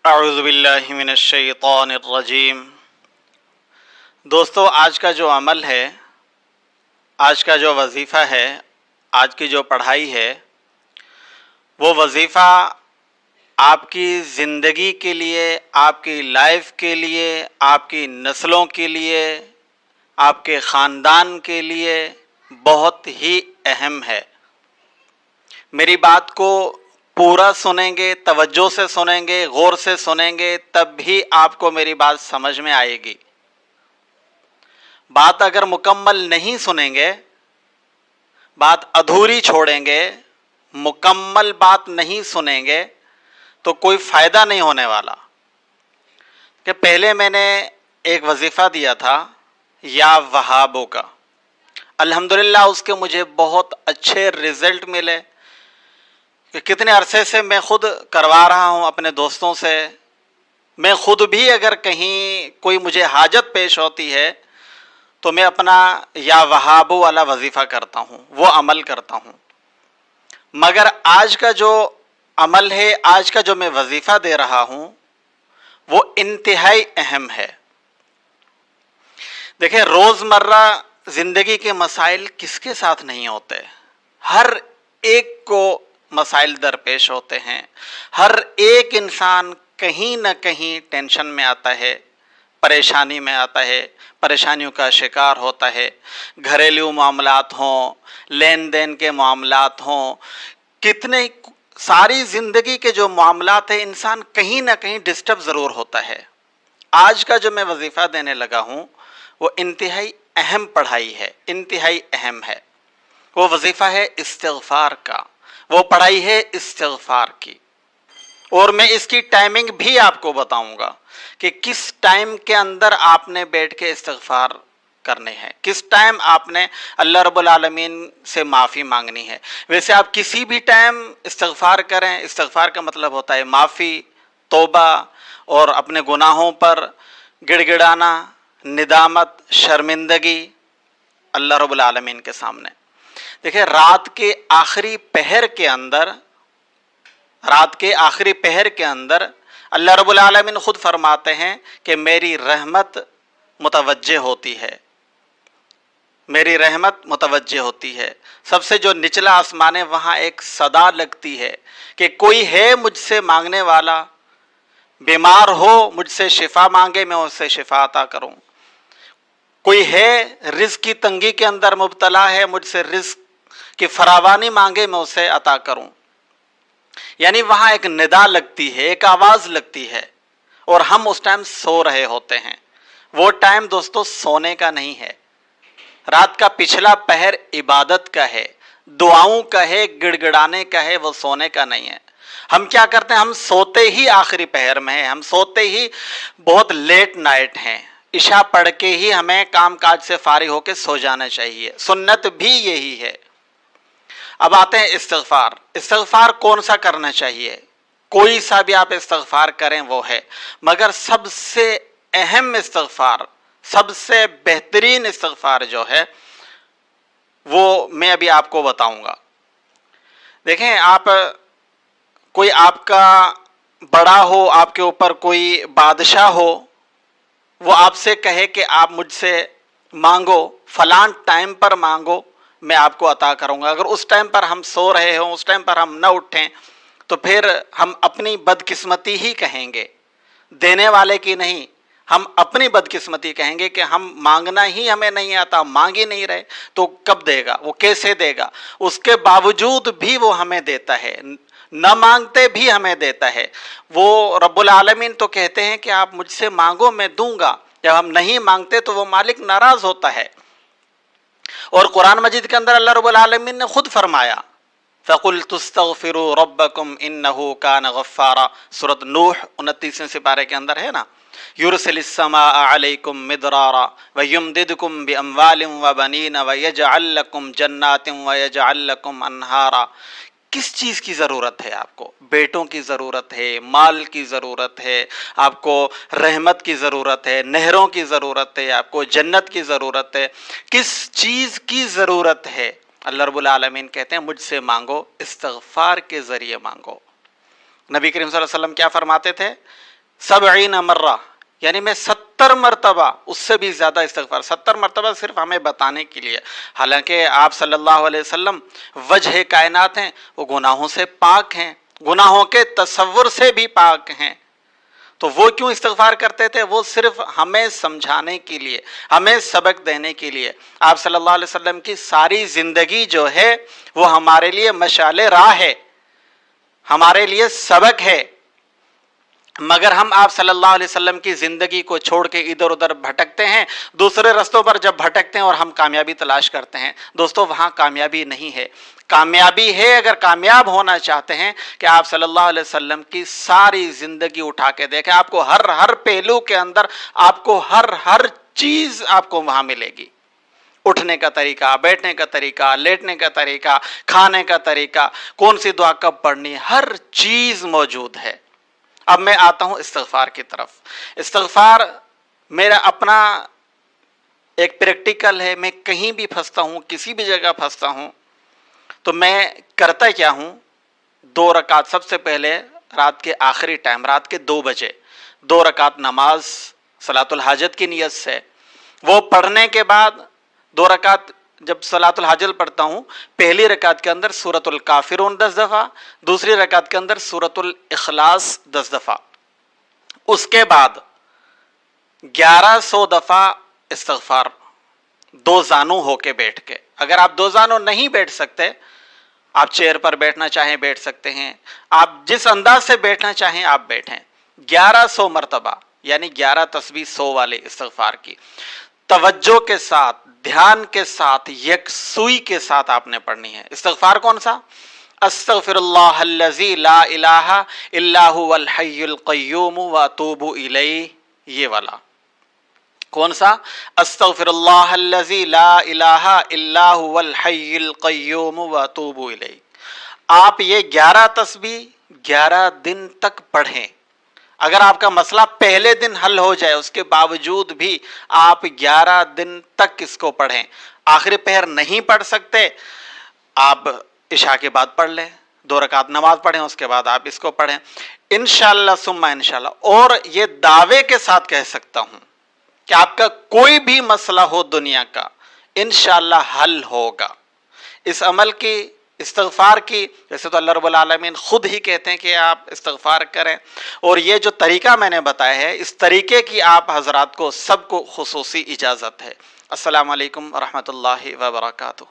اعوذ باللہ من الشیطان الرجیم۔ دوستو، آج کا جو عمل ہے، آج کا جو وظیفہ ہے، آج کی جو پڑھائی ہے، وہ وظیفہ آپ کی زندگی کے لیے، آپ کی لائف کے لیے، آپ کی نسلوں کے لیے، آپ کے خاندان کے لیے بہت ہی اہم ہے۔ میری بات کو پورا سنیں گے، توجہ سے سنیں گے، غور سے سنیں گے، تب بھی آپ کو میری بات سمجھ میں آئے گی۔ بات اگر مکمل نہیں سنیں گے، بات ادھوری چھوڑیں گے، مکمل بات نہیں سنیں گے تو کوئی فائدہ نہیں ہونے والا۔ کہ پہلے میں نے ایک وظیفہ دیا تھا یا وہابوں کا، الحمدللہ اس کے مجھے بہت اچھے رزلٹ ملے۔ کہ کتنے عرصے سے میں خود کروا رہا ہوں اپنے دوستوں سے، میں خود بھی اگر کہیں کوئی مجھے حاجت پیش ہوتی ہے تو میں اپنا یا وہابو والا وظیفہ کرتا ہوں، وہ عمل کرتا ہوں۔ مگر آج کا جو عمل ہے، آج کا جو میں وظیفہ دے رہا ہوں، وہ انتہائی اہم ہے۔ دیکھیں، روزمرہ زندگی کے مسائل کس کے ساتھ نہیں ہوتے؟ ہر ایک کو مسائل درپیش ہوتے ہیں۔ ہر ایک انسان کہیں نہ کہیں ٹینشن میں آتا ہے، پریشانی میں آتا ہے، پریشانیوں کا شکار ہوتا ہے۔ گھریلو معاملات ہوں، لین دین کے معاملات ہوں، کتنے ساری زندگی کے جو معاملات ہیں، انسان کہیں نہ کہیں ڈسٹرب ضرور ہوتا ہے۔ آج کا جو میں وظیفہ دینے لگا ہوں وہ انتہائی اہم پڑھائی ہے، انتہائی اہم ہے۔ وہ وظیفہ ہے استغفار کا، وہ پڑھائی ہے استغفار کی۔ اور میں اس کی ٹائمنگ بھی آپ کو بتاؤں گا کہ کس ٹائم کے اندر آپ نے بیٹھ کے استغفار کرنے ہیں، کس ٹائم آپ نے اللہ رب العالمین سے معافی مانگنی ہے۔ ویسے آپ کسی بھی ٹائم استغفار کریں، استغفار کا مطلب ہوتا ہے معافی، توبہ اور اپنے گناہوں پر گڑ گڑانا، ندامت، شرمندگی اللہ رب العالمین کے سامنے۔ دیکھیں، رات کے آخری پہر کے اندر اللہ رب العالمین خود فرماتے ہیں کہ میری رحمت متوجہ ہوتی ہے، میری رحمت متوجہ ہوتی ہے۔ سب سے جو نچلا آسمان ہے، وہاں ایک صدا لگتی ہے کہ کوئی ہے مجھ سے مانگنے والا، بیمار ہو مجھ سے شفا مانگے، میں اس سے شفا عطا کروں۔ کوئی ہے رزق کی تنگی کے اندر مبتلا ہے، مجھ سے رزق کی فراوانی مانگے، میں اسے عطا کروں۔ یعنی وہاں ایک ندا لگتی ہے، ایک آواز لگتی ہے، اور ہم اس ٹائم سو رہے ہوتے ہیں۔ وہ ٹائم دوستو سونے کا نہیں ہے۔ رات کا پچھلا پہر عبادت کا ہے، دعاؤں کا ہے، گڑ گڑانے کا ہے، وہ سونے کا نہیں ہے۔ ہم کیا کرتے ہیں؟ ہم سوتے ہی آخری پہر میں ہیں، ہم سوتے ہی بہت لیٹ نائٹ ہیں۔ عشاء پڑھ کے ہی ہمیں کام کاج سے فارغ ہو کے سو جانا چاہیے، سنت بھی یہی ہے۔ اب آتے ہیں استغفار۔ استغفار کون سا کرنا چاہیے؟ کوئی سا بھی آپ استغفار کریں وہ ہے، مگر سب سے اہم استغفار، سب سے بہترین استغفار جو ہے وہ میں ابھی آپ کو بتاؤں گا۔ دیکھیں، کوئی آپ کا بڑا ہو، آپ کے اوپر کوئی بادشاہ ہو، وہ آپ سے کہے کہ آپ مجھ سے مانگو، فلاں ٹائم پر مانگو، میں آپ کو عطا کروں گا۔ اگر اس ٹائم پر ہم سو رہے ہوں، اس ٹائم پر ہم نہ اٹھیں، تو پھر ہم اپنی بدقسمتی ہی کہیں گے، دینے والے کی نہیں۔ ہم اپنی بدقسمتی کہیں گے کہ ہم مانگنا ہی ہمیں نہیں آتا، مانگ ہی نہیں رہے، تو کب دے گا، وہ کیسے دے گا؟ اس کے باوجود بھی وہ ہمیں دیتا ہے، نہ مانگتے بھی ہمیں دیتا ہے۔ وہ رب العالمین تو کہتے ہیں کہ آپ مجھ سے مانگو، میں دوں گا۔ جب ہم نہیں مانگتے تو وہ مالک ناراض ہوتا ہے۔ اور قرآن مجید کے اندر اللہ رب العالمین نے خود فرمایا، فَقُلْتُ اسْتَغْفِرُوا رَبَّكُمْ إِنَّهُ كَانَ غَفَّارًا، سورۃ نوح 29ویں سپارے کے اندر ہے نا، يُرْسِلِ السَّمَاءَ عَلَيْكُمْ مِدْرَارًا وَيُمْدِدْكُمْ بِأَمْوَالٍ وَبَنِينَ وَيَجْعَلْ لَكُمْ جَنَّاتٍ وَيَجْعَلْ لَكُمْ أَنْهَارًا۔ کس چیز کی ضرورت ہے آپ کو؟ بیٹوں کی ضرورت ہے، مال کی ضرورت ہے، آپ کو رحمت کی ضرورت ہے، نہروں کی ضرورت ہے، آپ کو جنت کی ضرورت ہے۔ کس چیز کی ضرورت ہے؟ اللہ رب العالمین کہتے ہیں مجھ سے مانگو، استغفار کے ذریعے مانگو۔ نبی کریم صلی اللہ علیہ وسلم کیا فرماتے تھے 70 مرہ، یعنی میں 70 مرتبہ، اس سے بھی زیادہ استغفار، 70 مرتبہ صرف ہمیں بتانے کے لیے، حالانکہ آپ صلی اللہ علیہ وسلم وجہ کائنات ہیں، وہ گناہوں سے پاک ہیں، گناہوں کے تصور سے بھی پاک ہیں، تو وہ کیوں استغفار کرتے تھے؟ وہ صرف ہمیں سمجھانے کے لیے، ہمیں سبق دینے کے لیے۔ آپ صلی اللہ علیہ وسلم کی ساری زندگی جو ہے وہ ہمارے لیے مشعل راہ ہے، ہمارے لیے سبق ہے، مگر ہم آپ صلی اللہ علیہ وسلم کی زندگی کو چھوڑ کے ادھر ادھر بھٹکتے ہیں، دوسرے رستوں پر جب بھٹکتے ہیں اور ہم کامیابی تلاش کرتے ہیں، دوستو وہاں کامیابی نہیں ہے۔ کامیابی ہے، اگر کامیاب ہونا چاہتے ہیں، کہ آپ صلی اللہ علیہ وسلم کی ساری زندگی اٹھا کے دیکھیں، آپ کو ہر پہلو کے اندر، آپ کو ہر چیز آپ کو وہاں ملے گی۔ اٹھنے کا طریقہ، بیٹھنے کا طریقہ، لیٹنے کا طریقہ، کھانے کا طریقہ، کون سی دعا کب پڑھنی، ہر چیز موجود ہے۔ اب میں آتا ہوں استغفار کی طرف۔ استغفار میرا اپنا ایک پریکٹیکل ہے، میں کہیں بھی پھنستا ہوں، کسی بھی جگہ پھنستا ہوں تو میں کرتا کیا ہوں، 2 رکعت سب سے پہلے رات کے آخری ٹائم، رات کے 2 بجے 2 رکعت نماز صلاۃ الحاجت کی نیت سے، وہ پڑھنے کے بعد 2 رکعت جب صلاۃ الحاجت پڑھتا ہوں، پہلی رکعت کے اندر سورۃ الکافرون 10 دفعہ، دوسری رکعت کے اندر سورۃ الاخلاص 10 دفعہ، اس کے بعد 1100 دفعہ استغفار 2 زانو ہو کے بیٹھ کے۔ اگر آپ 2 زانو نہیں بیٹھ سکتے، آپ چیئر پر بیٹھنا چاہیں بیٹھ سکتے ہیں، آپ جس انداز سے بیٹھنا چاہیں آپ بیٹھیں۔ 1100 مرتبہ، یعنی 11 تسبیح 100 والے استغفار کی، توجہ کے ساتھ، دھیان کے ساتھ، یکسوئی کے ساتھ آپ نے پڑھنی ہے۔ استغفار کون سا؟ استغفر اللہ الذی لا الہ الا هو الحی القیوم واتوب الیہ، یہ والا۔ کون سا؟ استغفر اللہ الذی لا الہ الا هو الحی القیوم واتوب الیہ۔ آپ یہ 11 تسبیح 11 دن تک پڑھیں۔ اگر آپ کا مسئلہ پہلے دن حل ہو جائے، اس کے باوجود بھی آپ 11 دن تک اس کو پڑھیں۔ آخری پہر نہیں پڑھ سکتے، آپ عشاء کے بعد پڑھ لیں، 2 رکعت نماز پڑھیں، اس کے بعد آپ اس کو پڑھیں، انشاءاللہ ثم انشاءاللہ۔ اور یہ دعوے کے ساتھ کہہ سکتا ہوں کہ آپ کا کوئی بھی مسئلہ ہو دنیا کا، انشاءاللہ حل ہوگا۔ اس عمل کی، استغفار کی، ویسے تو اللہ رب العالمین خود ہی کہتے ہیں کہ آپ استغفار کریں، اور یہ جو طریقہ میں نے بتایا ہے، اس طریقے کی آپ حضرات کو سب کو خصوصی اجازت ہے۔ السلام علیکم ورحمۃ اللہ وبرکاتہ۔